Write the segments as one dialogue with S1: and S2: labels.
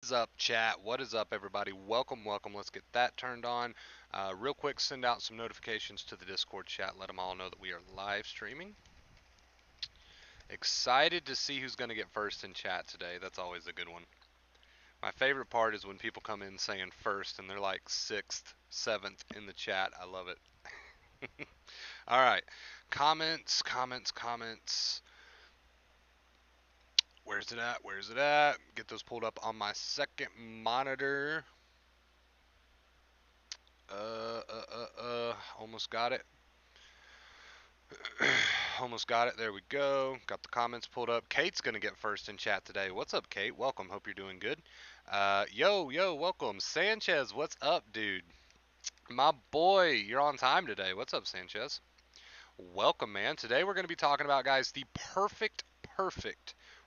S1: is up, chat? What is up, everybody? Welcome, welcome. Let's get that turned on. Real quick, send out some notifications to the Discord chat. Let them all know that we are live streaming. Excited to see who's going to get first in chat today. That's always a good one. My favorite part is when people come in saying first and they're like 6th, 7th in the chat. I love it. All right. Comments, comments, comments. Where's it at? Where's it at? Get those pulled up on my second monitor. Almost got it. Almost got it. There we go. Got the comments pulled up. Kate's gonna get first in chat today. What's up, Kate? Welcome. Hope you're doing good. Yo, welcome. Sanchez, what's up, dude? My boy, you're on time today. What's up, Sanchez? Welcome, man. Today we're gonna be talking about, guys, the perfect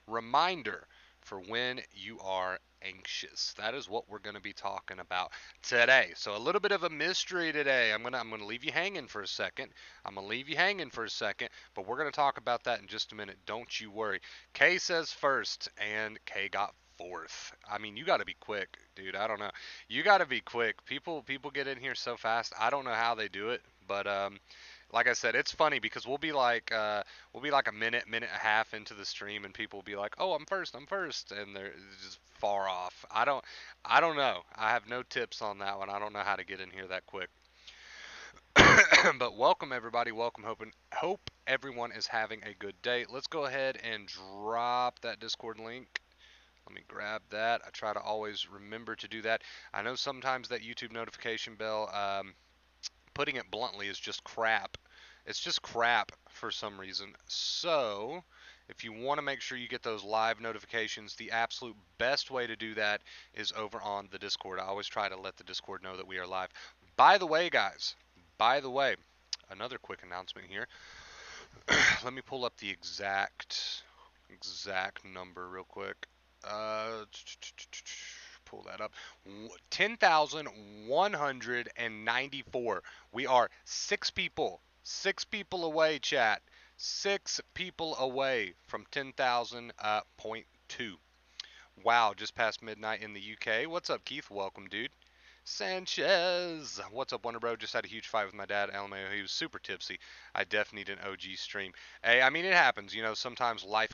S1: reminder for when you are anxious. That is what we're going to be talking about today. So a little bit of a mystery today. I'm gonna leave you hanging for a second. But we're going to talk about that in just a minute. Don't you worry. Kay says first, and Kay got fourth. I mean, you got to be quick, dude. I don't know. You got to be quick. People get in here so fast. I don't know how they do it, but like I said, it's funny because we'll be like a minute and a half into the stream, and people will be like, "Oh, I'm first," and they're just far off. I don't know. I have no tips on that one. I don't know how to get in here that quick. But welcome everybody. Welcome. Hope everyone is having a good day. Let's go ahead and drop that Discord link. Let me grab that. I try to always remember to do that. I know sometimes that YouTube notification bell, putting it bluntly, is just crap. It's just crap for some reason. So, if you want to make sure you get those live notifications, the absolute best way to do that is over on the Discord. I always try to let the Discord know that we are live. By the way, guys, another quick announcement here. Let me pull up the exact number real quick. Pull that up. 10,194. We are six people away, chat. Six people away from 10,000.2. Wow, just past midnight in the UK. What's up, Keith? Welcome, dude. Sanchez, what's up, Wonder Bro? Just had a huge fight with my dad, LMAO. He was super tipsy. I definitely need an OG stream. Hey, I mean, it happens. Sometimes life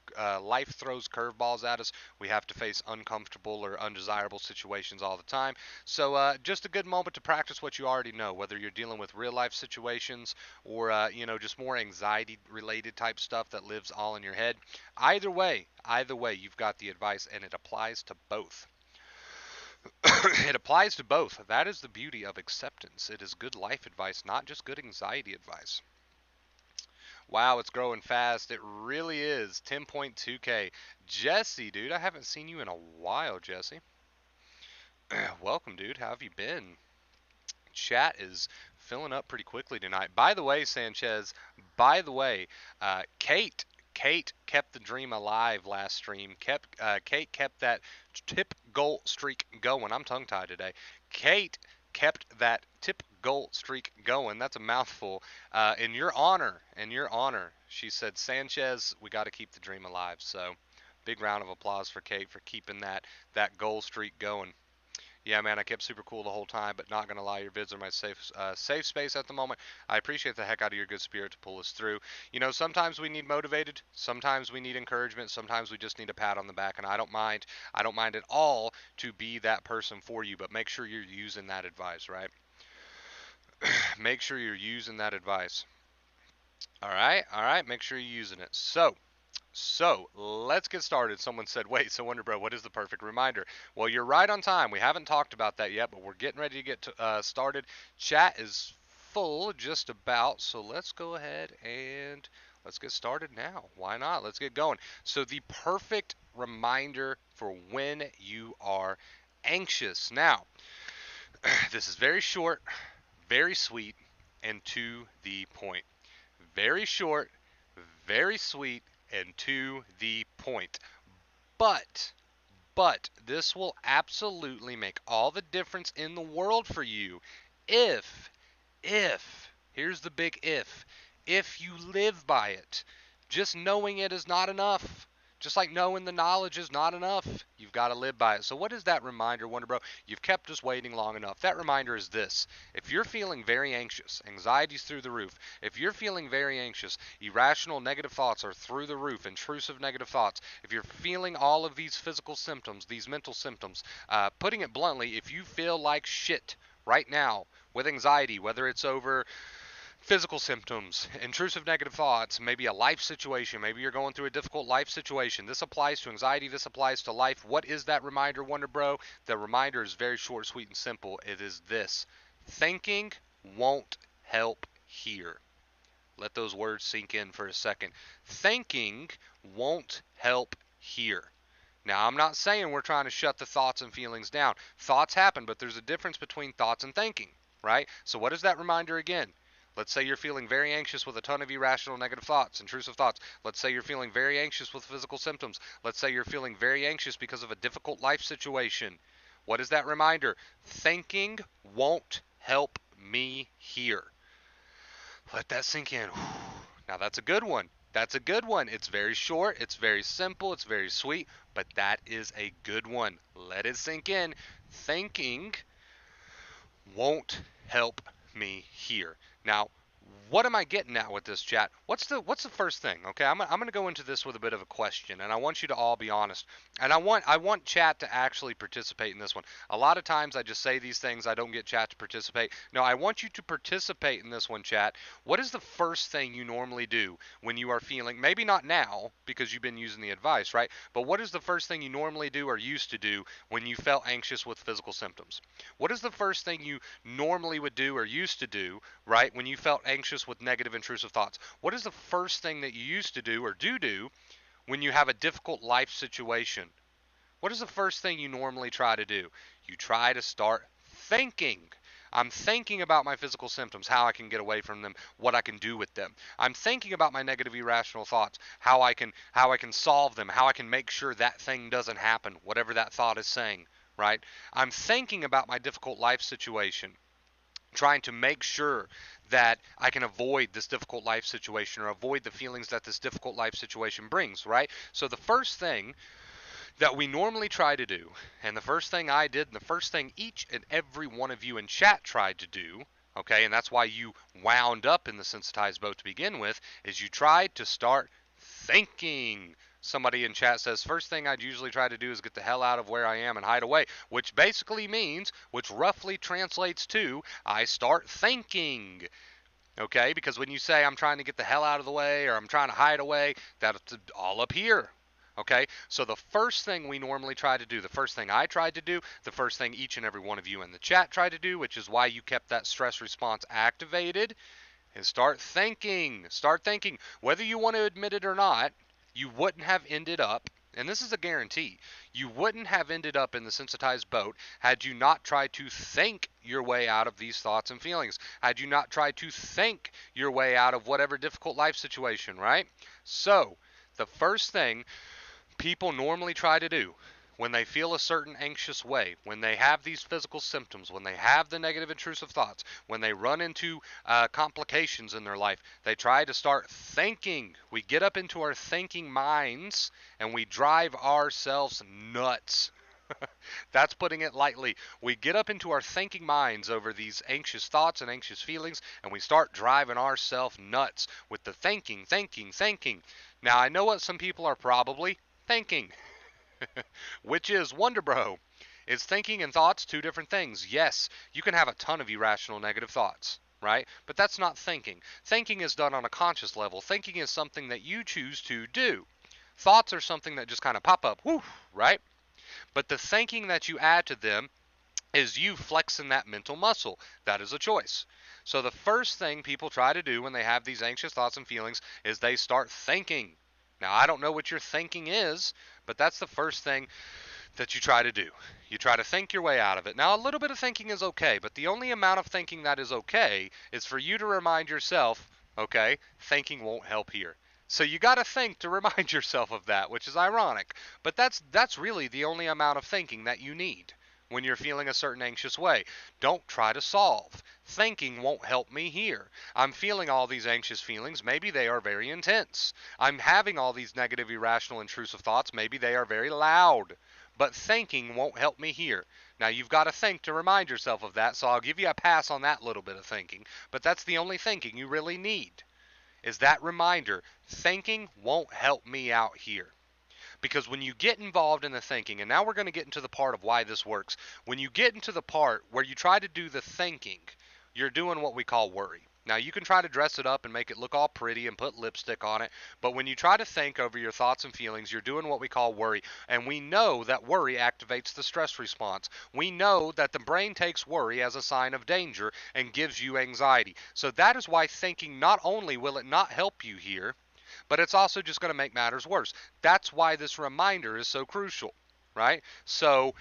S1: throws curveballs at us. We have to face uncomfortable or undesirable situations all the time. So just a good moment to practice what you already know, whether you're dealing with real life situations or just more anxiety related type stuff that lives all in your head. Either way, you've got the advice, and it applies to both. It applies to both. That is the beauty of acceptance. It is good life advice, not just good anxiety advice. Wow, it's growing fast. It really is. 10.2K. Jesse, dude, I haven't seen you in a while, Jesse. Welcome, dude. How have you been? Chat is filling up pretty quickly tonight. By the way, Sanchez, Kate kept the dream alive last stream. Kate kept that tip goal streak going. I'm tongue tied today. Kate kept that tip goal streak going. That's a mouthful. In your honor, she said, Sanchez, we got to keep the dream alive. So, big round of applause for Kate for keeping that goal streak going. Yeah, man, I kept super cool the whole time, but not gonna lie, your vids are my safe space at the moment. I appreciate the heck out of your good spirit to pull us through. Sometimes we need motivated, sometimes we need encouragement, sometimes we just need a pat on the back, and I don't mind at all to be that person for you, but make sure you're using that advice, right? Make sure you're using that advice. All right, make sure you're using it. So, let's get started. Someone said, wait, so Wonder Bro, what is the perfect reminder? Well, you're right on time. We haven't talked about that yet, but we're getting ready to get started. Chat is full just about, so let's go ahead and let's get started now. Why not? Let's get going. So, the perfect reminder for when you are anxious. Now, this is very short, very sweet, and to the point. Very short, very sweet, and to the point. But this will absolutely make all the difference in the world for you if here's the big if you live by it. Just knowing it is not enough. Just like knowing the knowledge is not enough, you've got to live by it. So what is that reminder, Wonder Bro? You've kept us waiting long enough. That reminder is this. If you're feeling very anxious, anxiety's through the roof. If you're feeling very anxious, irrational negative thoughts are through the roof, intrusive negative thoughts. If you're feeling all of these physical symptoms, these mental symptoms, putting it bluntly, if you feel like shit right now with anxiety, whether it's over physical symptoms, intrusive negative thoughts, maybe a life situation, maybe you're going through a difficult life situation. This applies to anxiety, this applies to life. What is that reminder, Wonder Bro? The reminder is very short, sweet, and simple. It is this. Thinking won't help here. Let those words sink in for a second. Thinking won't help here. Now, I'm not saying we're trying to shut the thoughts and feelings down. Thoughts happen, but there's a difference between thoughts and thinking, right? So what is that reminder again? Let's say you're feeling very anxious with a ton of irrational negative thoughts, intrusive thoughts. Let's say you're feeling very anxious with physical symptoms. Let's say you're feeling very anxious because of a difficult life situation. What is that reminder? Thinking won't help me here. Let that sink in. Now that's a good one. That's a good one. It's very short, it's very simple, it's very sweet, but that is a good one. Let it sink in. Thinking won't help me here. Now, what am I getting at with this, chat? What's the first thing? Okay, I'm gonna go into this with a bit of a question, and I want you to all be honest. And I want chat to actually participate in this one. A lot of times I just say these things, I don't get chat to participate. No, I want you to participate in this one, chat. What is the first thing you normally do when you are feeling, maybe not now because you've been using the advice, right? But what is the first thing you normally do or used to do when you felt anxious with physical symptoms? What is the first thing you normally would do or used to do, right, when you felt anxious with negative intrusive thoughts? What is the first thing that you used to do or do when you have a difficult life situation? What is the first thing you normally try to do? You try to start thinking. I'm thinking about my physical symptoms, how I can get away from them, what I can do with them. I'm thinking about my negative irrational thoughts, how I can solve them, how I can make sure that thing doesn't happen, whatever that thought is saying, right? I'm thinking about my difficult life situation, trying to make sure that I can avoid this difficult life situation or avoid the feelings that this difficult life situation brings, right? So the first thing that we normally try to do, and the first thing I did, and the first thing each and every one of you in chat tried to do, okay, and that's why you wound up in the sensitized boat to begin with, is you tried to start thinking. Somebody in chat says, first thing I'd usually try to do is get the hell out of where I am and hide away, which basically means, which roughly translates to, I start thinking. Okay, because when you say I'm trying to get the hell out of the way or I'm trying to hide away, that's all up here. Okay, so the first thing we normally try to do, the first thing I tried to do, the first thing each and every one of you in the chat tried to do, which is why you kept that stress response activated, is start thinking. Start thinking. Whether you want to admit it or not, you wouldn't have ended up, and this is a guarantee, you wouldn't have ended up in the sensitized boat had you not tried to think your way out of these thoughts and feelings, had you not tried to think your way out of whatever difficult life situation, right? So, the first thing people normally try to do when they feel a certain anxious way, when they have these physical symptoms, when they have the negative intrusive thoughts, when they run into complications in their life, they try to start thinking. We get up into our thinking minds and we drive ourselves nuts. That's putting it lightly. We get up into our thinking minds over these anxious thoughts and anxious feelings, and we start driving ourselves nuts with the thinking, thinking, thinking. Now, I know what some people are probably thinking. Which is, Wonder Bro, is thinking and thoughts two different things? Yes, you can have a ton of irrational negative thoughts, right? But that's not thinking. Thinking is done on a conscious level. Thinking is something that you choose to do. Thoughts are something that just kind of pop up, whoo, right? But the thinking that you add to them is you flexing that mental muscle. That is a choice. So the first thing people try to do when they have these anxious thoughts and feelings is they start thinking. Now, I don't know what your thinking is, but that's the first thing that you try to do. You try to think your way out of it. Now, a little bit of thinking is okay, but the only amount of thinking that is okay is for you to remind yourself, okay, thinking won't help here. So you got to think to remind yourself of that, which is ironic. But that's really the only amount of thinking that you need. when you're feeling a certain anxious way. Don't try to solve. Thinking won't help me here. I'm feeling all these anxious feelings. Maybe they are very intense. I'm having all these negative, irrational, intrusive thoughts. Maybe they are very loud. But thinking won't help me here. Now, you've got to think to remind yourself of that, so I'll give you a pass on that little bit of thinking. But that's the only thinking you really need, is that reminder. Thinking won't help me out here. Because when you get involved in the thinking, and now we're going to get into the part of why this works. When you get into the part where you try to do the thinking, you're doing what we call worry. Now, you can try to dress it up and make it look all pretty and put lipstick on it, but when you try to think over your thoughts and feelings, you're doing what we call worry. And we know that worry activates the stress response. We know that the brain takes worry as a sign of danger and gives you anxiety. So that is why thinking, not only will it not help you here, but it's also just going to make matters worse. That's why this reminder is so crucial, right? So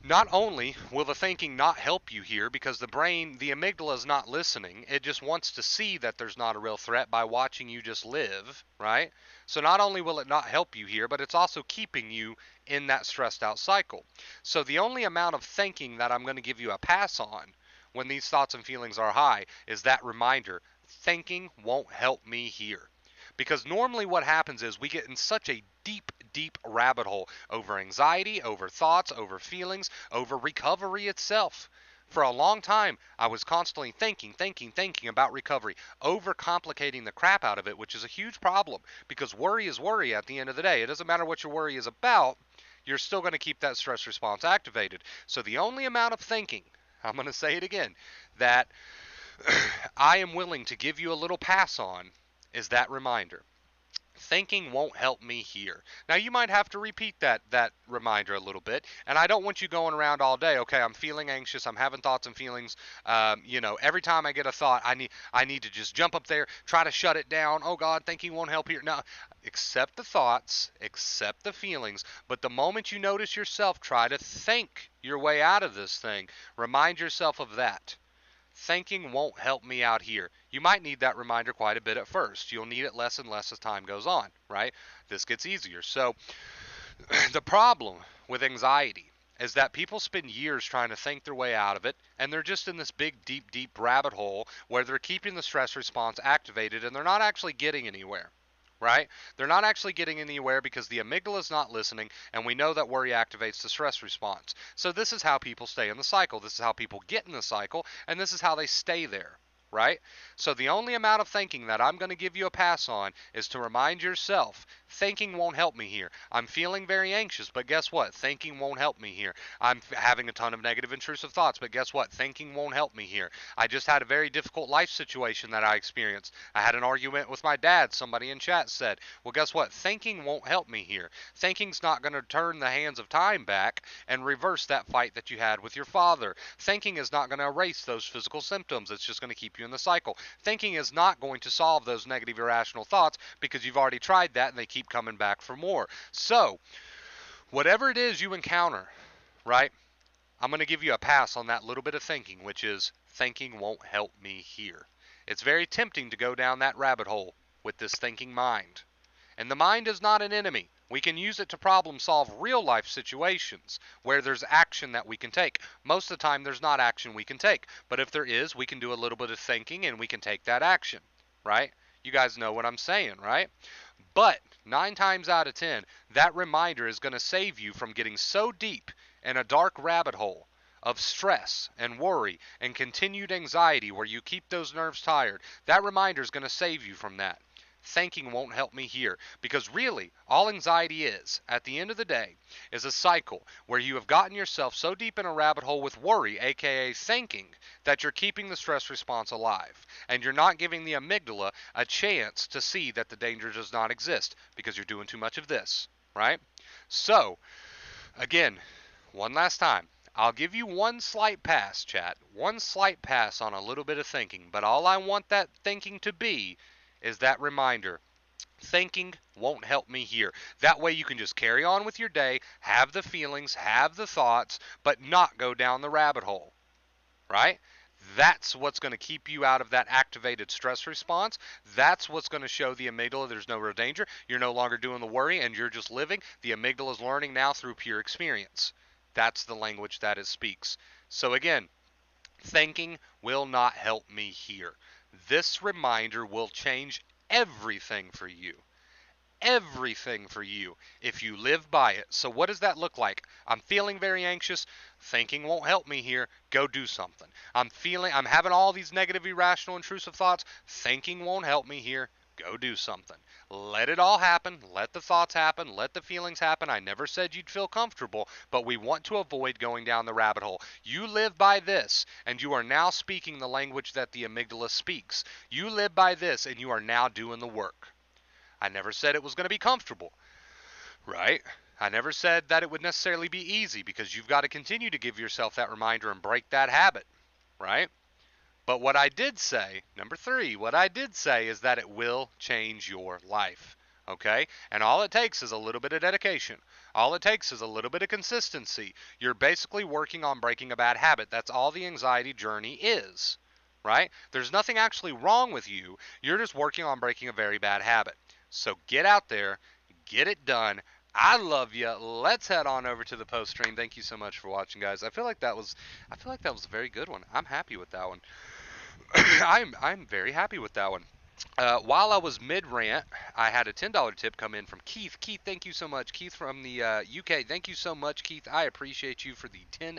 S1: not only will the thinking not help you here because the brain, the amygdala is not listening, it just wants to see that there's not a real threat by watching you just live, right? So not only will it not help you here, but it's also keeping you in that stressed out cycle. So the only amount of thinking that I'm going to give you a pass on when these thoughts and feelings are high is that reminder. Thinking won't help me here. Because normally what happens is we get in such a deep, deep rabbit hole over anxiety, over thoughts, over feelings, over recovery itself. For a long time, I was constantly thinking about recovery, overcomplicating the crap out of it, which is a huge problem because worry is worry at the end of the day. It doesn't matter what your worry is about, you're still going to keep that stress response activated. So the only amount of thinking, I'm going to say it again, that I am willing to give you a little pass on is that reminder. Thinking won't help me here. Now you might have to repeat that reminder a little bit, and I don't want you going around all day. Okay, I'm feeling anxious. I'm having thoughts and feelings. Every time I get a thought, I need to just jump up there, try to shut it down. Oh God, thinking won't help here. No, accept the thoughts, accept the feelings, but the moment you notice yourself, try to think your way out of this thing. Remind yourself of that. Thinking won't help me out here. You might need that reminder quite a bit at first. You'll need it less and less as time goes on, right? This gets easier. So the problem with anxiety is that people spend years trying to think their way out of it, and they're just in this big, deep, deep rabbit hole where they're keeping the stress response activated and they're not actually getting anywhere. Right? They're not actually getting anywhere because the amygdala is not listening, and we know that worry activates the stress response. So this is how people stay in the cycle. This is how people get in the cycle, and this is how they stay there. Right? So the only amount of thinking that I'm going to give you a pass on is to remind yourself, thinking won't help me here. I'm feeling very anxious, but guess what? Thinking won't help me here. I'm having a ton of negative intrusive thoughts, but guess what? Thinking won't help me here. I just had a very difficult life situation that I experienced. I had an argument with my dad, somebody in chat said. Well, guess what? Thinking won't help me here. Thinking's not going to turn the hands of time back and reverse that fight that you had with your father. Thinking is not going to erase those physical symptoms. It's just going to keep you in the cycle. Thinking is not going to solve those negative irrational thoughts because you've already tried that and they keep coming back for more. So, whatever it is you encounter, right? I'm going to give you a pass on that little bit of thinking, which is thinking won't help me here. It's very tempting to go down that rabbit hole with this thinking mind. And the mind is not an enemy. We can use it to problem solve real life situations where there's action that we can take. Most of the time there's not action we can take. But if there is, we can do a little bit of thinking and we can take that action, right? You guys know what I'm saying, right? But 9 times out of 10, that reminder is going to save you from getting so deep in a dark rabbit hole of stress and worry and continued anxiety where you keep those nerves tired. That reminder is going to save you from that. Thinking won't help me here. Because really, all anxiety is, at the end of the day, is a cycle where you have gotten yourself so deep in a rabbit hole with worry, aka thinking, that you're keeping the stress response alive. And you're not giving the amygdala a chance to see that the danger does not exist because you're doing too much of this, right? So, again, one last time. I'll give you one slight pass, chat. One slight pass on a little bit of thinking. But all I want that thinking to be is that reminder. Thinking won't help me here. That way you can just carry on with your day, have the feelings, have the thoughts, but not go down the rabbit hole, right? That's what's going to keep you out of that activated stress response. That's what's going to show the amygdala there's no real danger. You're no longer doing the worry and you're just living. The amygdala is learning now through pure experience. That's the language that it speaks. So again, thinking will not help me here. This reminder will change everything for you. Everything for you if you live by it. So what does that look like? I'm feeling very anxious. Thinking won't help me here. Go do something. I'm having all these negative, irrational, intrusive thoughts. Thinking won't help me here. Go do something. Let it all happen. Let the thoughts happen. Let the feelings happen. I never said you'd feel comfortable, but we want to avoid going down the rabbit hole. You live by this, and you are now speaking the language that the amygdala speaks. You live by this, and you are now doing the work. I never said it was going to be comfortable, right? I never said that it would necessarily be easy, because you've got to continue to give yourself that reminder and break that habit, right? But what I did say, number 3, what I did say is that it will change your life. Okay? And all it takes is a little bit of dedication. All it takes is a little bit of consistency. You're basically working on breaking a bad habit. That's all the anxiety journey is. Right? There's nothing actually wrong with you. You're just working on breaking a very bad habit. So get out there, get it done. I love you. Let's head on over to the post stream. Thank you so much for watching, guys. I feel like that was a very good one. I'm happy with that one. I'm very happy with that one. While I was mid rant, I had a $10 tip come in from Keith. Keith, thank you so much. Keith from the UK, thank you so much, Keith. I appreciate you for the $10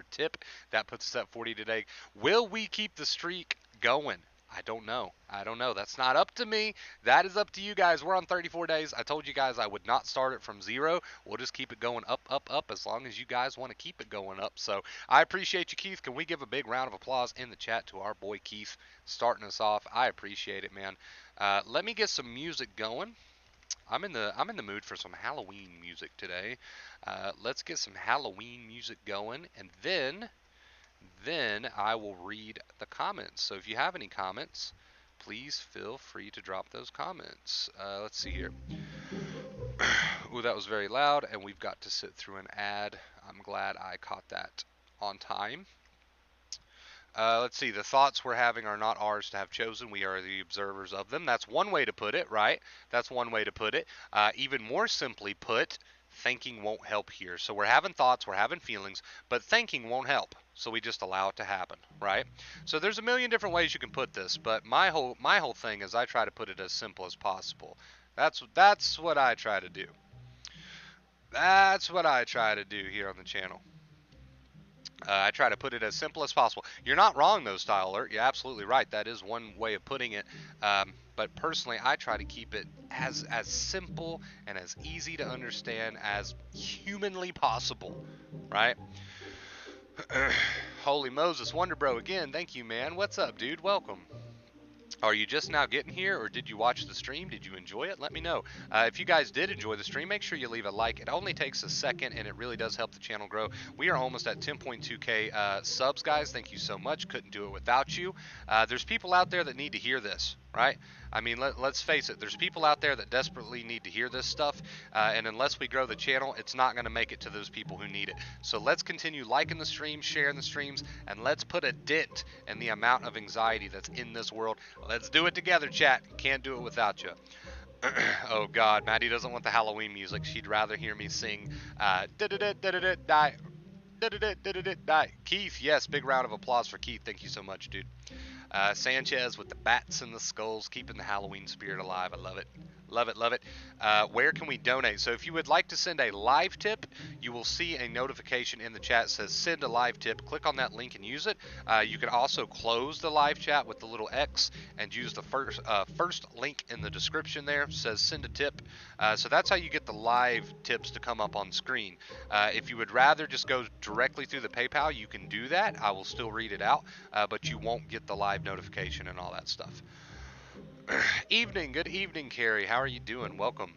S1: tip. That puts us at 40 today. Will we keep the streak going? I don't know. I don't know. That's not up to me. That is up to you guys. We're on 34 days. I told you guys I would not start it from 0. We'll just keep it going up, up, up as long as you guys want to keep it going up. So I appreciate you, Keith. Can we give a big round of applause in the chat to our boy Keith starting us off? I appreciate it, man. Let me get some music going. I'm in the mood for some Halloween music today. Let's get some Halloween music going, and then I will read the comments. So if you have any comments, please feel free to drop those comments. Let's see here. Ooh, that was very loud, and we've got to sit through an ad. I'm glad I caught that on time. Let's see. The thoughts we're having are not ours to have chosen. We are the observers of them. That's one way to put it, right? That's one way to put it. Even more simply put, thinking won't help here. So we're having thoughts, we're having feelings, but thinking won't help. So we just allow it to happen, right? So there's a million different ways you can put this, but my whole thing is I try to put it as simple as possible. That's what I try to do. That's what I try to do here on the channel. I try to put it as simple as possible. You're not wrong though, Style Alert. You're absolutely right. That is one way of putting it. But personally, I try to keep it as simple and as easy to understand as humanly possible, right? Holy Moses, Wonder Bro again. Thank you, man. What's up, dude? Welcome. Are you just now getting here, or did you watch the stream? Did you enjoy it? Let me know. If you guys did enjoy the stream, make sure you leave a like. It only takes a second, and it really does help the channel grow. We are almost at 10.2k subs, guys. Thank you so much. Couldn't do it without you. There's people out there that need to hear this, right? I mean, let's face it. There's people out there that desperately need to hear this stuff, and unless we grow the channel, it's not going to make it to those people who need it. So let's continue liking the streams, sharing the streams, and let's put a dent in the amount of anxiety that's in this world. Let's do it together, chat. Can't do it without you. Oh God, Maddie doesn't want the Halloween music. She'd rather hear me sing die. Die. Keith, yes, big round of applause for Keith. Thank you so much, dude. Sanchez with the bats and the skulls, keeping the Halloween spirit alive. I love it. Love it, love it. Where can we donate? So if you would like to send a live tip, you will see a notification in the chat that says send a live tip. Click on that link and use it. You can also close the live chat with the little X and use the first link in the description there. It says send a tip. So that's how you get the live tips to come up on screen. If you would rather just go directly through the PayPal, you can do that. I will still read it out, but you won't get the live notification and all that stuff. Evening, good evening, Carrie. How are you doing? Welcome.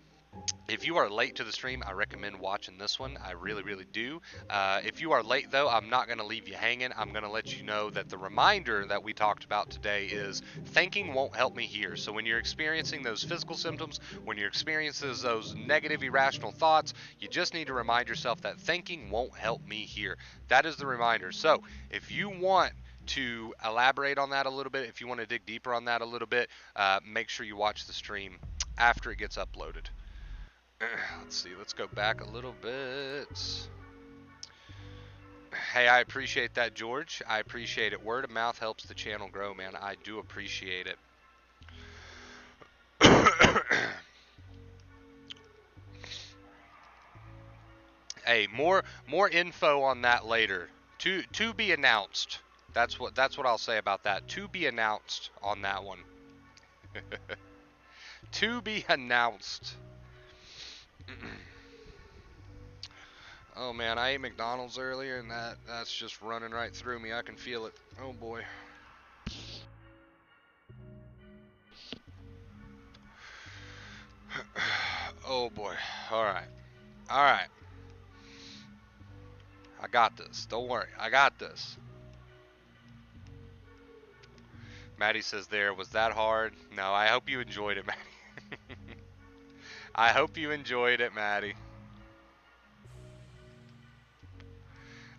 S1: If you are late to the stream, I recommend watching this one. I really, really do. If you are late, though, I'm not going to leave you hanging. I'm going to let you know that the reminder that we talked about today is thinking won't help me here. So when you're experiencing those physical symptoms, when you're experiencing those negative, irrational thoughts, you just need to remind yourself that thinking won't help me here. That is the reminder. So if you want to elaborate on that a little bit, if you want to dig deeper on that a little bit, make sure you watch the stream after it gets uploaded. Let's see, let's go back a little bit. Hey, I appreciate that, George. I appreciate it. Word of mouth helps the channel grow, man. I do appreciate it. Hey, more info on that later. To be announced. That's what I'll say about that. To be announced on that one. To be announced. Oh man, I ate McDonald's earlier and that's just running right through me. I can feel it. Oh boy. Oh boy. All right. All right. I got this. Don't worry. I got this. Maddie says there, was that hard? No, I hope you enjoyed it, Maddie. I hope you enjoyed it, Maddie.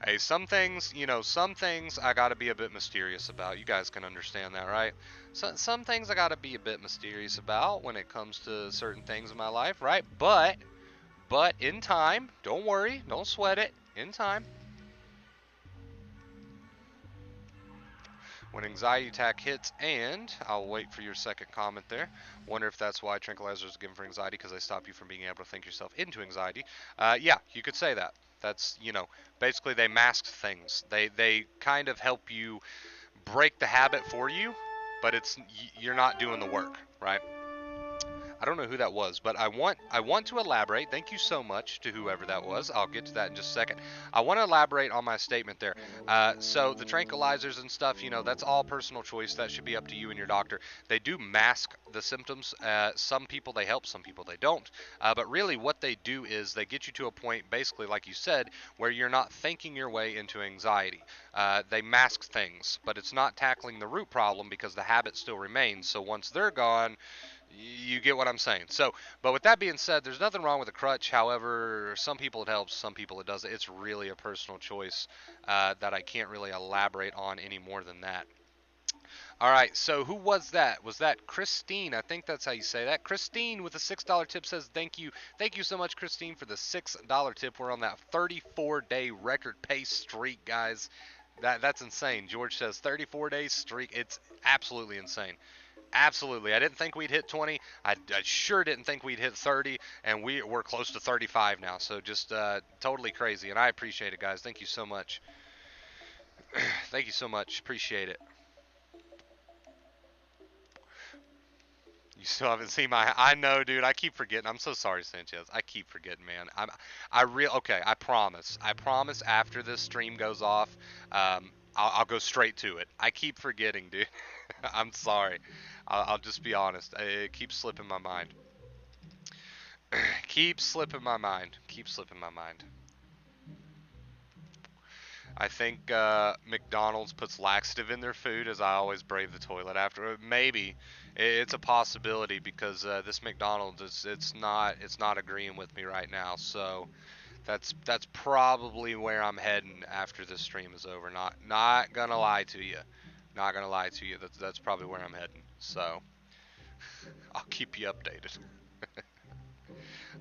S1: Hey, some things, some things I gotta be a bit mysterious about. You guys can understand that, right? Some things I gotta be a bit mysterious about when it comes to certain things in my life, right? But in time, don't worry, don't sweat it. In time, when anxiety attack hits, and I'll wait for your second comment there. Wonder if that's why tranquilizers are given for anxiety, because they stop you from being able to think yourself into anxiety. Yeah, you could say that. That's, basically they mask things. They kind of help you break the habit for you, but you're not doing the work, right? I don't know who that was, but I want to elaborate. Thank you so much to whoever that was. I'll get to that in just a second. I want to elaborate on my statement there. So the tranquilizers and stuff, that's all personal choice. That should be up to you and your doctor. They do mask the symptoms. Some people they help, some people they don't. But really, what they do is they get you to a point, basically, like you said, where you're not thinking your way into anxiety. They mask things, but it's not tackling the root problem because the habit still remains. So once they're gone, you get what I'm saying. So, but with that being said, there's nothing wrong with a crutch. However, some people it helps, some people it doesn't. It's really a personal choice that I can't really elaborate on any more than that. All right, so who was that? Was that Christine? I think that's how you say that. Christine with a $6 tip says thank you so much, Christine, for the $6 tip. We're on that 34-day record pace streak, guys. That's insane. George says 34-day streak. It's absolutely insane. Absolutely. I didn't think we'd hit 20. I sure didn't think we'd hit 30, and we're close to 35 now. So just totally crazy, and I appreciate it, guys. Thank you so much. Thank you so much. Appreciate it. You still haven't seen my. I know, dude. I keep forgetting. I'm so sorry, Sanchez. I keep forgetting, man. Okay. I promise. I promise. After this stream goes off, I'll go straight to it. I keep forgetting, dude. I'm sorry. I'll just be honest. It keeps slipping my mind. Keep slipping my mind. Keep slipping my mind. I think McDonald's puts laxative in their food, as I always brave the toilet after. Maybe it's a possibility because this McDonald's it's not agreeing with me right now. So that's probably where I'm heading after this stream is over. Not gonna lie to you. Not gonna lie to you. That's probably where I'm heading. So I'll keep you updated.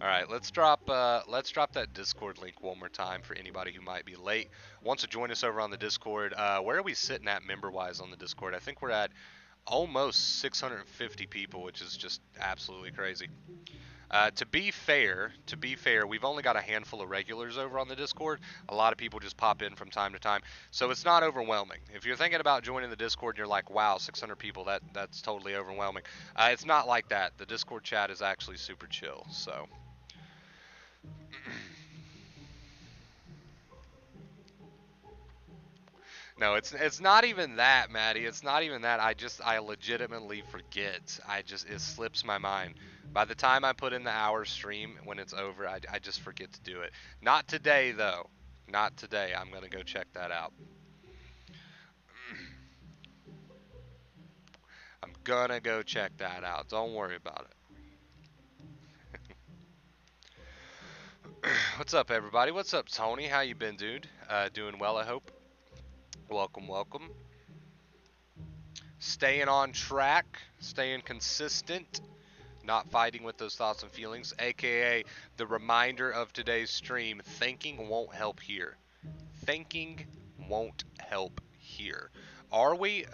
S1: All right, let's drop that Discord link one more time for anybody who might be late. Wants to join us over on the Discord. Where are we sitting at member-wise on the Discord? I think we're at almost 650 people, which is just absolutely crazy. To be fair, we've only got a handful of regulars over on the Discord. A lot of people just pop in from time to time, so it's not overwhelming. If you're thinking about joining the Discord and you're like, "Wow, 600 people, that's totally overwhelming," it's not like that. The Discord chat is actually super chill. So. No, it's not even that, Maddie. It's not even that. I legitimately forget. It slips my mind. By the time I put in the hour stream when it's over, I just forget to do it. Not today though. Not today. I'm gonna go check that out. I'm gonna go check that out. Don't worry about it. What's up, everybody? What's up, Tony? How you been, dude? Doing well, I hope. Welcome, welcome. Staying on track, staying consistent. Not fighting with those thoughts and feelings, aka the reminder of today's stream: thinking won't help here. thinking won't help here. Are we?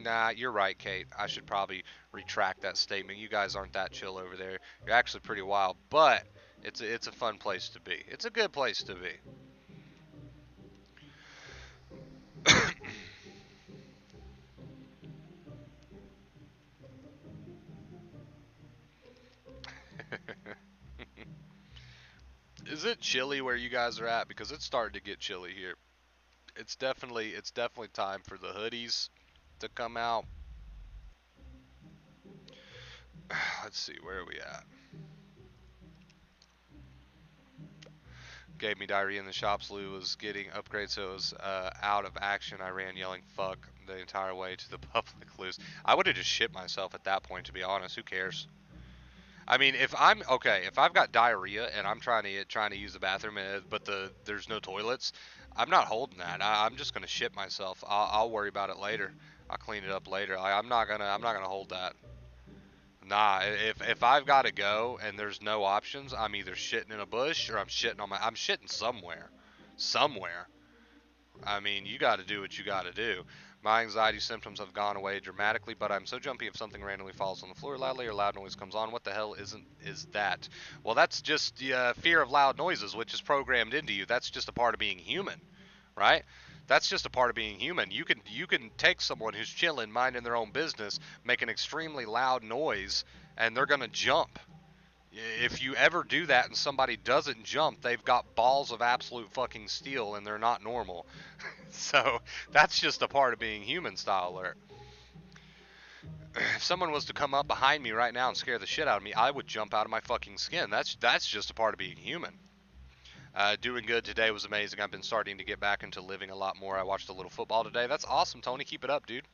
S1: Nah, you're right, Kate. I should probably retract that statement. You guys aren't that chill over there. You're actually pretty wild, but it's a fun place to be. It's a good place to be. Is it chilly where you guys are at? Because it's starting to get chilly here. It's definitely time for the hoodies to come out. Let's see, where are we at? Gave me diarrhea in the shops. Lou was getting upgrades, so it was out of action. I ran yelling "fuck" the entire way to the public loose. I would have just shit myself at that point, to be honest. Who cares? I mean, if I'm okay, if I've got diarrhea and I'm trying to use the bathroom, but there's no toilets, I'm not holding that. I'm just gonna shit myself. I'll worry about it later. I'll clean it up later. I'm not gonna hold that. Nah, if I've got to go and there's no options, I'm either shitting in a bush or I'm shitting somewhere, somewhere. I mean, you got to do what you got to do. My anxiety symptoms have gone away dramatically, but I'm so jumpy if something randomly falls on the floor loudly or loud noise comes on. What the hell is that? Well, that's just the fear of loud noises, which is programmed into you. That's just a part of being human, right? That's just a part of being human. You can take someone who's chilling, minding their own business, make an extremely loud noise, and they're gonna jump. If you ever do that and somebody doesn't jump, they've got balls of absolute fucking steel and they're not normal. So that's just a part of being human, style alert. If someone was to come up behind me right now and scare the shit out of me, I would jump out of my fucking skin. That's just a part of being human. Doing good today was amazing. I've been starting to get back into living a lot more. I watched a little football today. That's awesome, Tony. Keep it up, dude.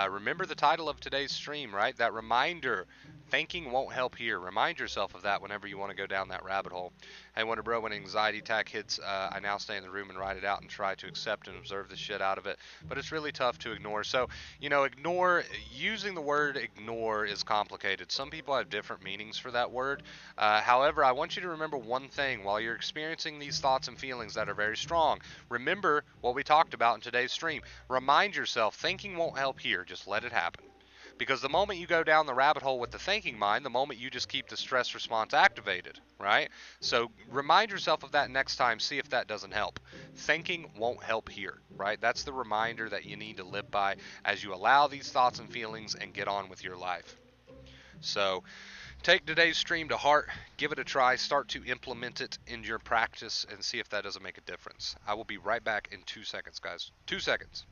S1: Remember the title of today's stream, right? That reminder. Thinking won't help here. Remind yourself of that whenever you want to go down that rabbit hole. Hey, Wonder Bro, when an anxiety attack hits, I now stay in the room and write it out and try to accept and observe the shit out of it. But it's really tough to ignore. So, using the word ignore is complicated. Some people have different meanings for that word. However, I want you to remember one thing while you're experiencing these thoughts and feelings that are very strong. Remember what we talked about in today's stream. Remind yourself, thinking won't help here. Just let it happen. Because the moment you go down the rabbit hole with the thinking mind, the moment you just keep the stress response activated, right? So remind yourself of that next time, see if that doesn't help. Thinking won't help here, right? That's the reminder that you need to live by as you allow these thoughts and feelings and get on with your life. So take today's stream to heart, give it a try, start to implement it in your practice, and see if that doesn't make a difference. I will be right back in 2 seconds, guys. 2 seconds.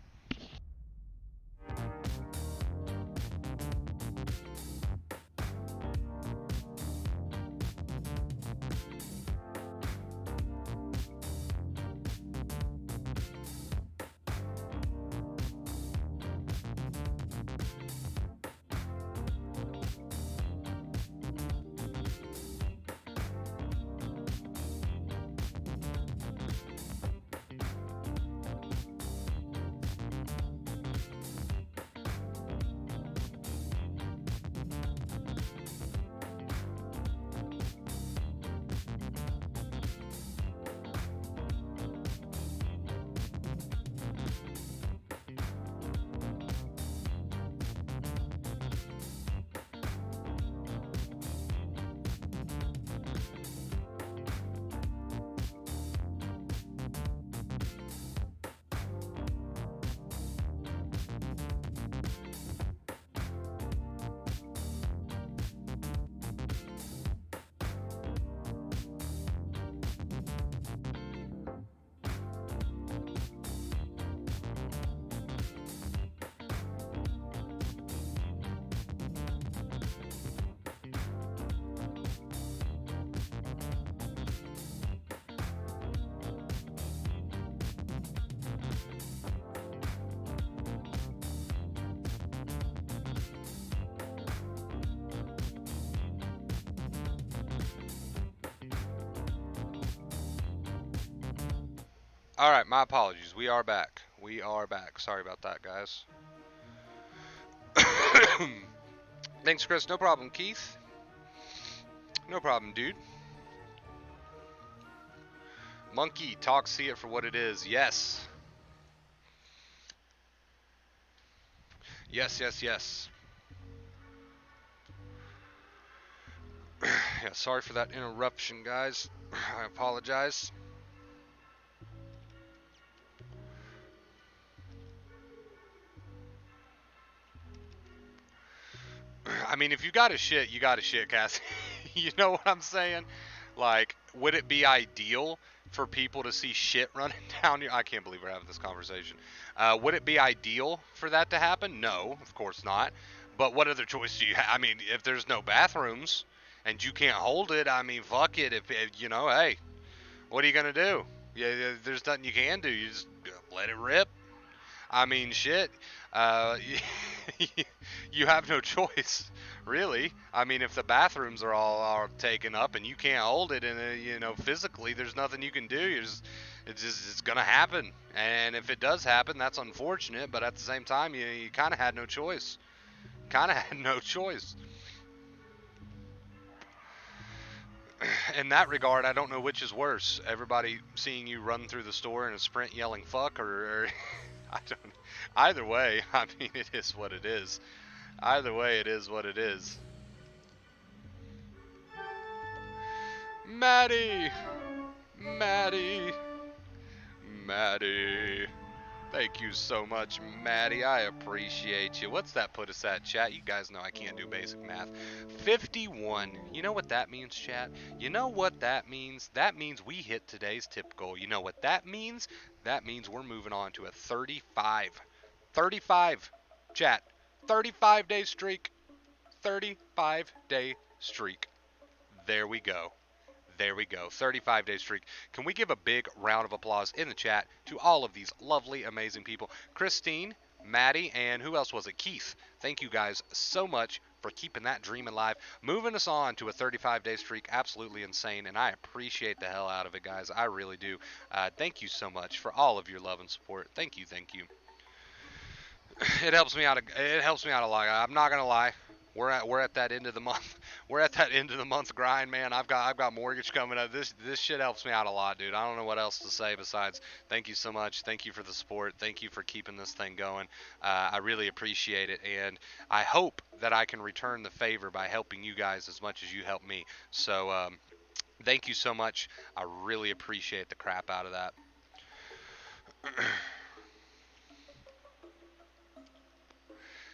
S1: All right, my apologies. We are back. We are back. Sorry about that, guys. Thanks, Chris. No problem, Keith. No problem, dude. Monkey, talk, see it for what it is. Yes. Yes, yes, yes. Yeah, sorry for that interruption, guys. I apologize. I mean, if you got to shit, you got to shit, Cassie. You know what I'm saying? Like, would it be ideal for people to see shit running down here? I can't believe we're having this conversation. Would it be ideal for that to happen? No, of course not. But what other choice do you have? I mean, if there's no bathrooms and you can't hold it, I mean, fuck it. If you know, hey, what are you gonna do? Yeah, there's nothing you can do. You just let it rip. I mean, shit. Uh, you have no choice, really. I mean, if the bathrooms are taken up and you can't hold it, and you know physically, there's nothing you can do. It's gonna happen. And if it does happen, that's unfortunate. But at the same time, you kind of had no choice. Kind of had no choice. In that regard, I don't know which is worse. Everybody seeing you run through the store in a sprint yelling fuck, or I don't. Either way, I mean, it is what it is. Either way, it is what it is. Maddie! Maddie! Maddie! Thank you so much, Maddie. I appreciate you. What's that put us at, chat? You guys know I can't do basic math. 51. You know what that means, chat? You know what that means? That means we hit today's tip goal. You know what that means? That means we're moving on to a 35. 35, chat. 35-day streak. 35-day streak. There we go. There we go. 35-day streak. Can we give a big round of applause in the chat to all of these lovely, amazing people? Christine, Maddie, and who else was it? Keith. Thank you guys so much for keeping that dream alive. Moving us on to a 35-day streak. Absolutely insane, and I appreciate the hell out of it, guys. I really do. Thank you so much for all of your love and support. Thank you, thank you. It helps me out. It helps me out a lot. I'm not gonna lie. We're at that end of the month. We're at that end of the month grind, man. I've got mortgage coming up. This shit helps me out a lot, dude. I don't know what else to say besides thank you so much. Thank you for the support. Thank you for keeping this thing going. I really appreciate it, and I hope that I can return the favor by helping you guys as much as you help me. So thank you so much. I really appreciate the crap out of that.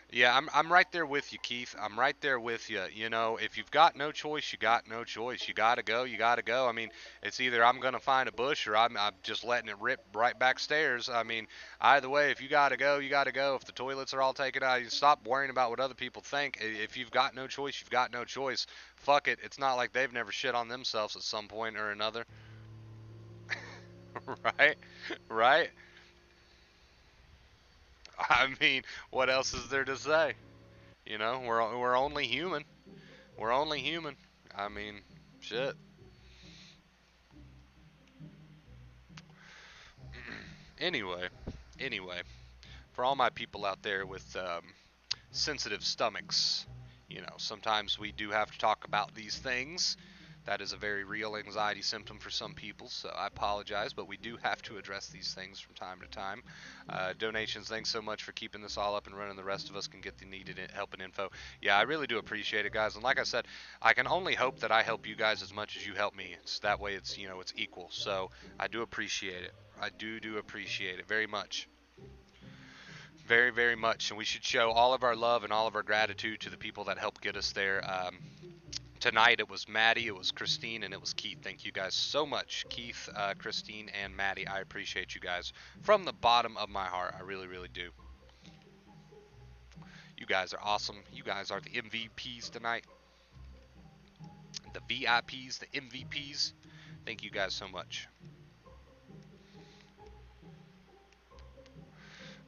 S1: Yeah, I'm right there with you, Keith. I'm right there with you. You know, if you've got no choice, you got no choice. You gotta go. You gotta go. I mean, it's either I'm gonna find a bush or I'm just letting it rip right back stairs. I mean, either way, if you gotta go, you gotta go. If the toilets are all taken out, you stop worrying about what other people think. If you've got no choice, you've got no choice. Fuck it. It's not like they've never shit on themselves at some point or another. Right? Right? I mean, what else is there to say? You know, we're only human. We're only human. I mean, shit. Anyway, anyway, for all my people out there with sensitive stomachs, you know, sometimes we do have to talk about these things. That is a very real anxiety symptom for some people, so I apologize, but we do have to address these things from time to time. Donations, thanks so much for keeping this all up and running. The rest of us can get the needed help and info. Yeah, I really do appreciate it, guys. And like I said, I can only hope that I help you guys as much as you help me. It's that way it's, you know, it's equal. So I do appreciate it. I do appreciate it very much. Very, very much. And we should show all of our love and all of our gratitude to the people that helped get us there. Tonight it was Maddie, it was Christine, and it was Keith. Thank you guys so much, Keith, Christine, and Maddie. I appreciate you guys from the bottom of my heart. I really, really do. You guys are awesome. You guys are the MVPs tonight. The VIPs, the MVPs. Thank you guys so much.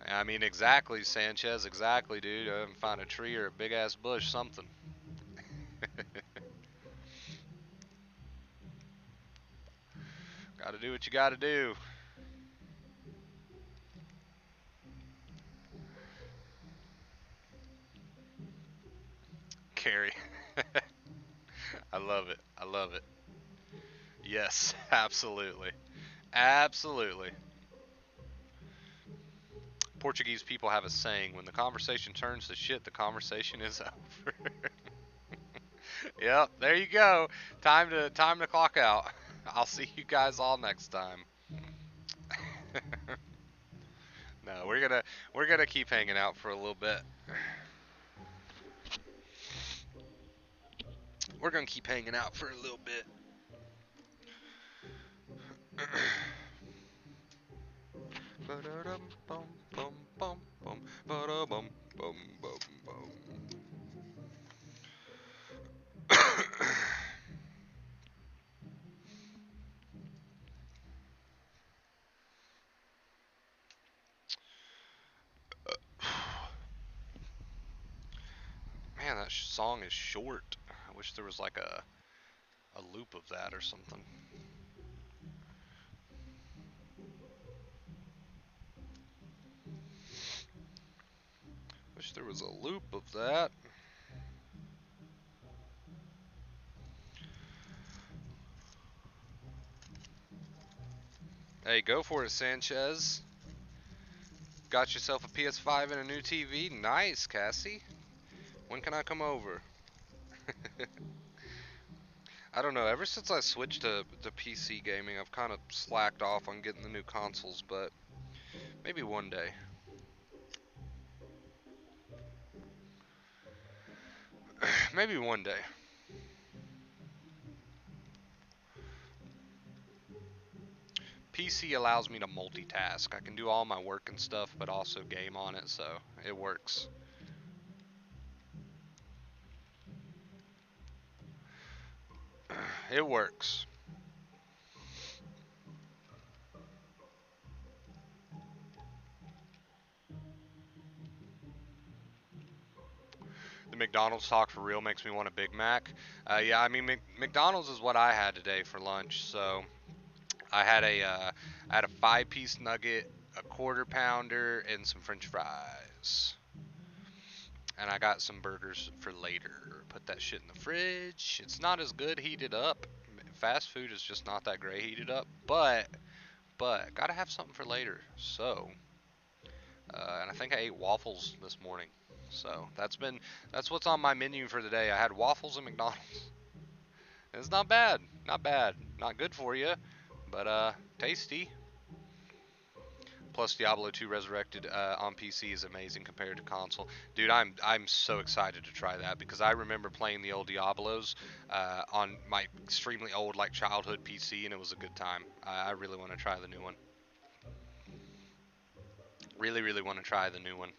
S1: I mean, exactly, Sanchez. Exactly, dude. Find a tree or a big ass bush, something. Gotta do what you gotta do. Carrie. I love it. I love it. Yes, absolutely. Absolutely. Portuguese people have a saying: when the conversation turns to shit, the conversation is over. Yep, there you go. Time to clock out. I'll see you guys all next time. No, we're gonna keep hanging out for a little bit. We're gonna keep hanging out for a little bit. Man, that song is short. I wish there was like a loop of that or something. Wish there was a loop of that. Hey, go for it, Sanchez. Got yourself a PS5 and a new TV? Nice, Cassie. When can I come over? I don't know. Ever since I switched to PC gaming, I've kind of slacked off on getting the new consoles, but maybe one day. Maybe one day. PC allows me to multitask. I can do all my work and stuff, but also game on it, so it works. It works. The McDonald's talk for real makes me want a Big Mac. Yeah, I mean McDonald's is what I had today for lunch. So I had a 5-piece nugget, a quarter pounder, and some French fries. And I got some burgers for later. Put that shit in the fridge. It's not as good heated up. Fast food is just not that great heated up, but gotta have something for later. So, and I think I ate waffles this morning. So that's what's on my menu for the day. I had waffles and McDonald's. It's not bad, not bad, not good for you, but tasty. Plus, Diablo 2 Resurrected on PC is amazing compared to console. Dude, I'm so excited to try that because I remember playing the old Diablos on my extremely old like childhood PC, and it was a good time. I really want to try the new one. Really, really want to try the new one.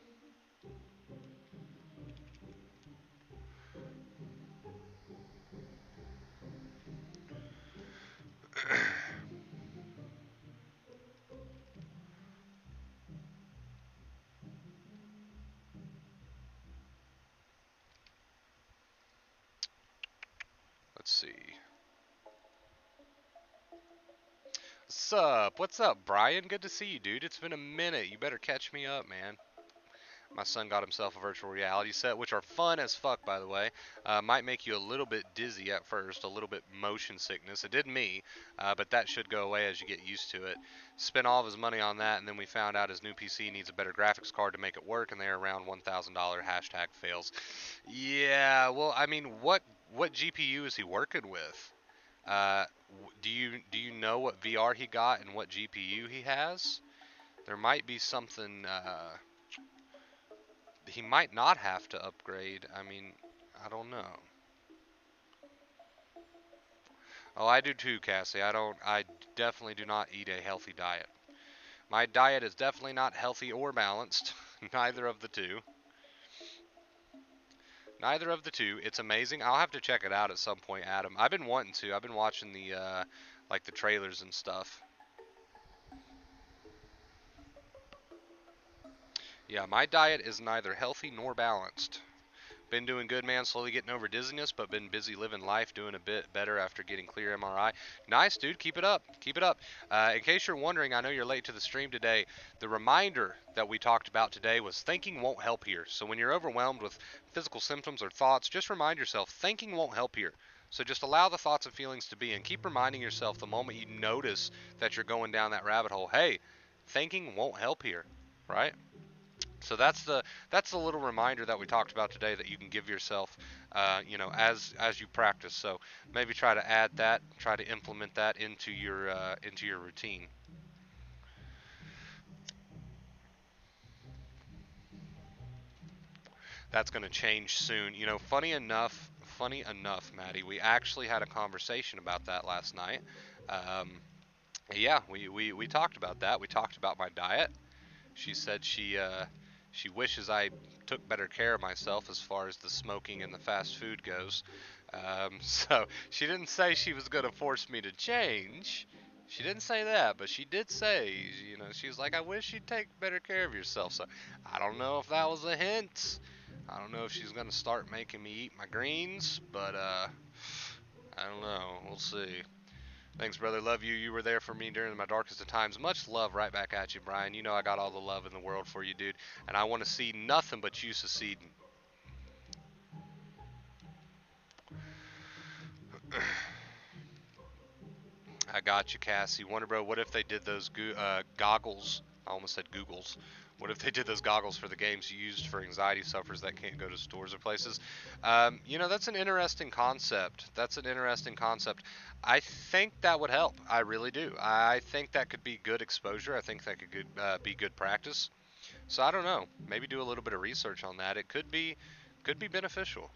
S1: Let's see. What's up? What's up, Brian? Good to see you, dude. It's been a minute. You better catch me up, man. My son got himself a virtual reality set, which are fun as fuck, by the way. Might make you a little bit dizzy at first, a little bit motion sickness. It did me, but that should go away as you get used to it. Spent all of his money on that, and then we found out his new PC needs a better graphics card to make it work, and they're around $1,000. Hashtag fails. Yeah, well, I mean, what GPU is he working with? Do you know what VR he got and what GPU he has? There might be something. He might not have to upgrade. I mean, I don't know. Oh, I do too, Cassie. I don't. I definitely do not eat a healthy diet. My diet is definitely not healthy or balanced. Neither of the two. Neither of the two. It's amazing. I'll have to check it out at some point, Adam. I've been wanting to. I've been watching the like the trailers and stuff. Yeah, my diet is neither healthy nor balanced. Been doing good, man. Slowly getting over dizziness, but been busy living life, doing a bit better after getting clear MRI. Nice, dude. Keep it up. Keep it up. In case you're wondering, I know you're late to the stream today. The reminder that we talked about today was thinking won't help here. So when you're overwhelmed with physical symptoms or thoughts, just remind yourself thinking won't help here. So just allow the thoughts and feelings to be, and keep reminding yourself the moment you notice that you're going down that rabbit hole, hey, thinking won't help here, right? So that's the little reminder that we talked about today that you can give yourself, as you practice. So maybe try to add that, try to implement that into your routine. That's going to change soon. Funny enough, Maddie, we actually had a conversation about that last night. Um, yeah, we talked about that. We talked about my diet. She said she wishes I took better care of myself as far as the smoking and the fast food goes. So she didn't say she was going to force me to change. She didn't say that, but she did say, she was like, I wish you'd take better care of yourself. So I don't know if that was a hint. I don't know if she's going to start making me eat my greens, but I don't know. We'll see. Thanks, brother. Love you. You were there for me during my darkest of times. Much love right back at you, Brian. You know I got all the love in the world for you, dude. And I want to see nothing but you succeeding. I got you, Cassie. Wonder, bro, what if they did those goggles? I almost said Googles. What if they did those goggles for the games you used for anxiety sufferers that can't go to stores or places? That's an interesting concept. That's an interesting concept. I think that would help. I really do. I think that could be good exposure. I think that be good practice. So I don't know. Maybe do a little bit of research on that. It could be beneficial.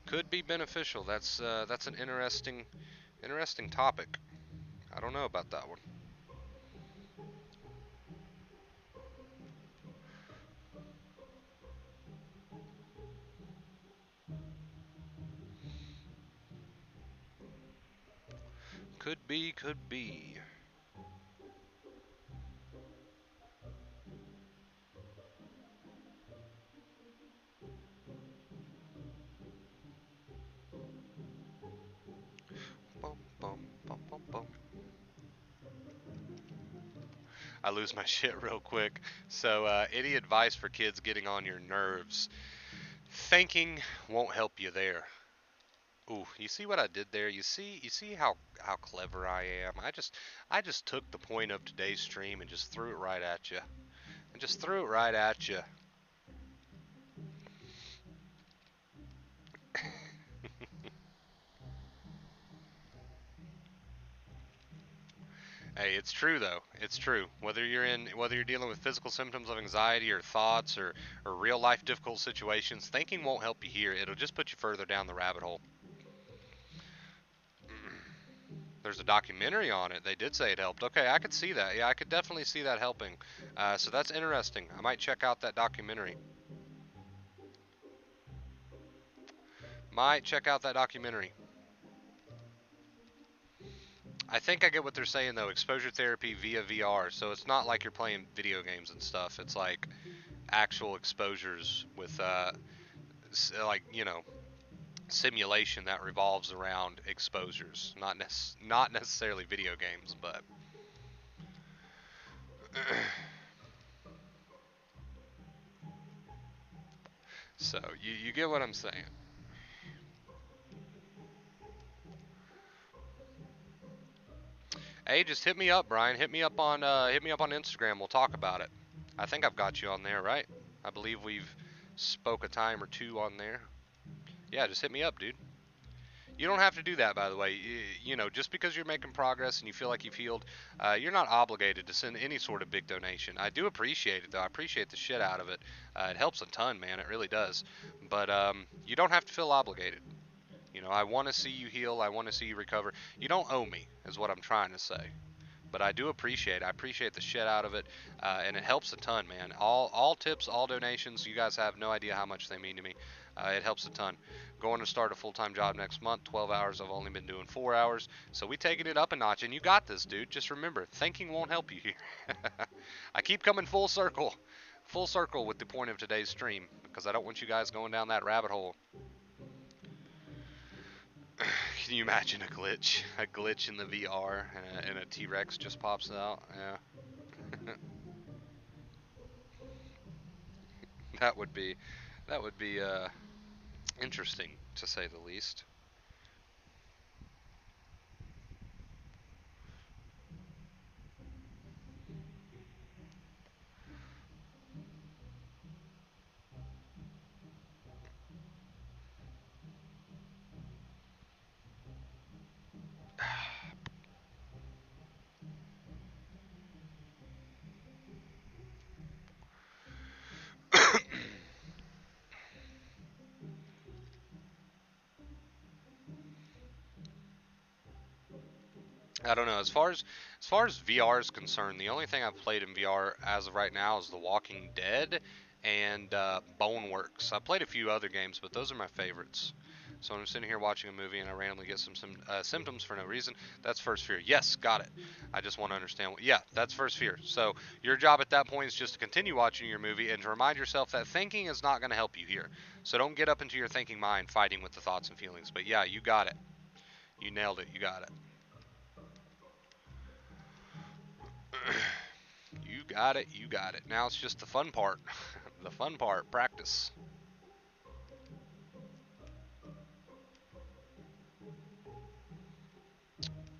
S1: Could be beneficial. That's an interesting topic. I don't know about that one. Could be, could be. Bum, bum, bum, bum, bum. I lose my shit real quick. So, any advice for kids getting on your nerves? Thinking won't help you there. Ooh, you see what I did there? You see how clever I am. I just took the point of today's stream and just threw it right at you. And just threw it right at you. Hey, it's true though. It's true. Whether you're dealing with physical symptoms of anxiety or thoughts or real life difficult situations, thinking won't help you here. It'll just put you further down the rabbit hole. There's a documentary on it. They did say it helped. Okay, I could see that. Yeah, I could definitely see that helping. So that's interesting. I might check out that documentary. Might check out that documentary. I think I get what they're saying though. Exposure therapy via VR. So it's not like you're playing video games and stuff. It's like actual exposures with like simulation that revolves around exposures, not necessarily video games, but so you get what I'm saying. Hey, just hit me up, Brian. Hit me up on Instagram. We'll talk about it. I think I've got you on there, right? I believe we've spoke a time or two on there. Yeah, just hit me up, dude. You don't have to do that, by the way. Just because you're making progress and you feel like you've healed, you're not obligated to send any sort of big donation. I do appreciate it, though. I appreciate the shit out of it. It helps a ton, man. It really does. But you don't have to feel obligated. I want to see you heal. I want to see you recover. You don't owe me, is what I'm trying to say. But I do appreciate. I appreciate the shit out of it, and it helps a ton, man. All tips, all donations. You guys have no idea how much they mean to me. It helps a ton. Going to start a full-time job next month. 12 hours. I've only been doing 4 hours, so we taking it up a notch. And you got this, dude. Just remember, thinking won't help you here. I keep coming full circle with the point of today's stream because I don't want you guys going down that rabbit hole. Can you imagine a glitch? A glitch in the VR and a T-Rex just pops out? Yeah. That would be That would be interesting to say the least. I don't know. As far as VR is concerned, the only thing I've played in VR as of right now is The Walking Dead and Boneworks. I played a few other games, but those are my favorites. So when I'm sitting here watching a movie and I randomly get some symptoms for no reason, that's first fear. Yes, got it. I just want to understand. Yeah, that's first fear. So your job at that point is just to continue watching your movie and to remind yourself that thinking is not going to help you here. So don't get up into your thinking mind fighting with the thoughts and feelings. But yeah, you got it. You nailed it. You got it. You got it. You got it. Now it's just the fun part. The fun part. Practice.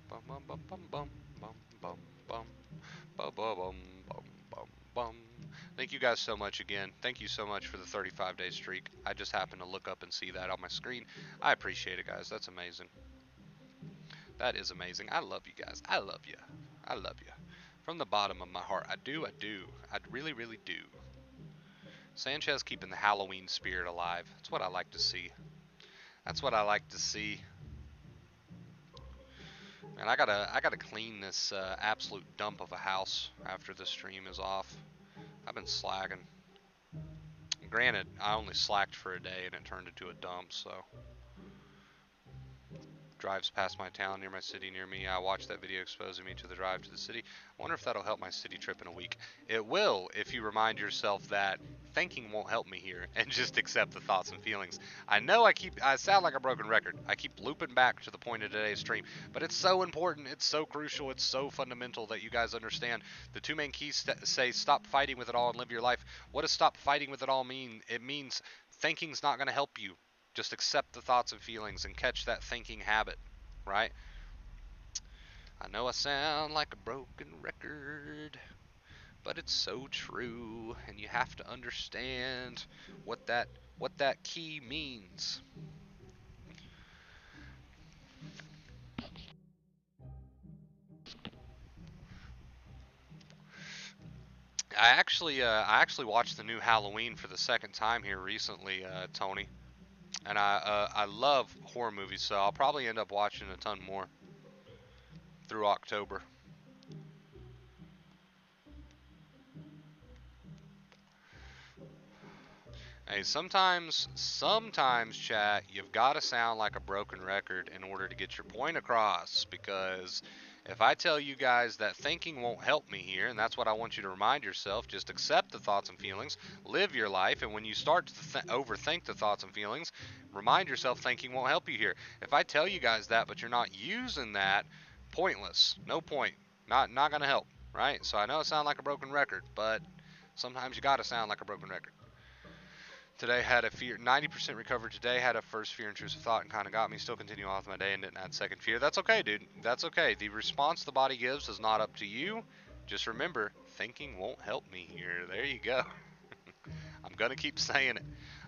S1: Bum bum bum bum bum bum bum bum bum bum bum bum bum. Thank you guys so much again. Thank you so much for the 35-day streak. I just happened to look up and see that on my screen. I appreciate it, guys. That's amazing. That is amazing. I love you guys. I love you. I love you. From the bottom of my heart. I do. I do. I really, really do. Sanchez keeping the Halloween spirit alive. That's what I like to see. That's what I like to see. And I gotta clean this absolute dump of a house after the stream is off. I've been slacking. Granted, I only slacked for a day and it turned into a dump, so drives past my town near my city near me. I watched that video exposing me to the drive to the city. I wonder if that'll help my city trip in a week. It will if you remind yourself that thinking won't help me here and just accept the thoughts and feelings. I know I sound like a broken record. I keep looping back to the point of today's stream, but it's so important, it's so crucial, it's so fundamental that you guys understand. The two main keys say stop fighting with it all and live your life. What does stop fighting with it all mean? It means thinking's not going to help you. Just accept the thoughts and feelings and catch that thinking habit, right? I know I sound like a broken record, but it's so true, and you have to understand what that key means. I actually watched the new Halloween for the second time here recently, Tony, and I love horror movies, so I'll probably end up watching a ton more through October. Hey, sometimes, chat, you've got to sound like a broken record in order to get your point across. Because if I tell you guys that thinking won't help me here, and that's what I want you to remind yourself, just accept the thoughts and feelings, live your life, and when you start to overthink the thoughts and feelings, remind yourself thinking won't help you here. If I tell you guys that, but you're not using that, pointless. No point. Not gonna help, right? So I know it sounds like a broken record, but sometimes you got to sound like a broken record. Today had a fear, 90% recovered today, had a first fear intrusive thought and kind of got me. Still continue on with my day and didn't add second fear. That's okay, dude. That's okay. The response the body gives is not up to you. Just remember, thinking won't help me here. There you go. I'm going to keep saying it.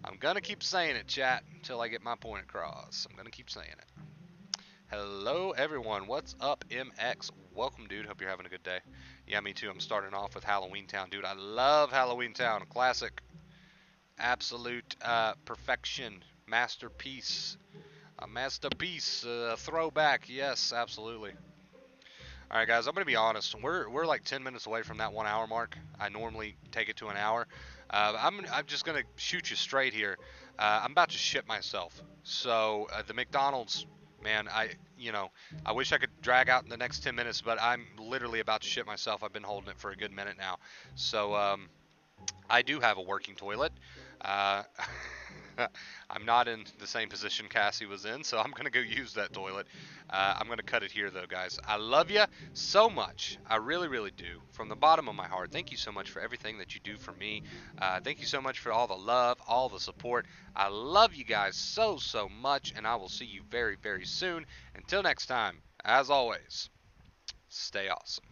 S1: I'm going to keep saying it, chat, until I get my point across. I'm going to keep saying it. Hello, everyone. What's up, MX? Welcome, dude. Hope you're having a good day. Yeah, me too. I'm starting off with Halloween Town, dude. I love Halloween Town. Classic. Absolute perfection, masterpiece, a masterpiece, throwback. Yes, absolutely. All right, guys, I'm gonna be honest. We're like 10 minutes away from that 1 hour mark. I normally take it to an hour. I'm just gonna shoot you straight here. I'm about to shit myself. So the McDonald's, man, I wish I could drag out in the next 10 minutes, but I'm literally about to shit myself. I've been holding it for a good minute now. So I do have a working toilet. Uh, I'm not in the same position Cassie was in, so I'm going to go use that toilet. I'm going to cut it here, though, guys. I love you so much. I really, really do. From the bottom of my heart, thank you so much for everything that you do for me. Thank you so much for all the love, all the support. I love you guys so, so much, and I will see you very, very soon. Until next time, as always, stay awesome.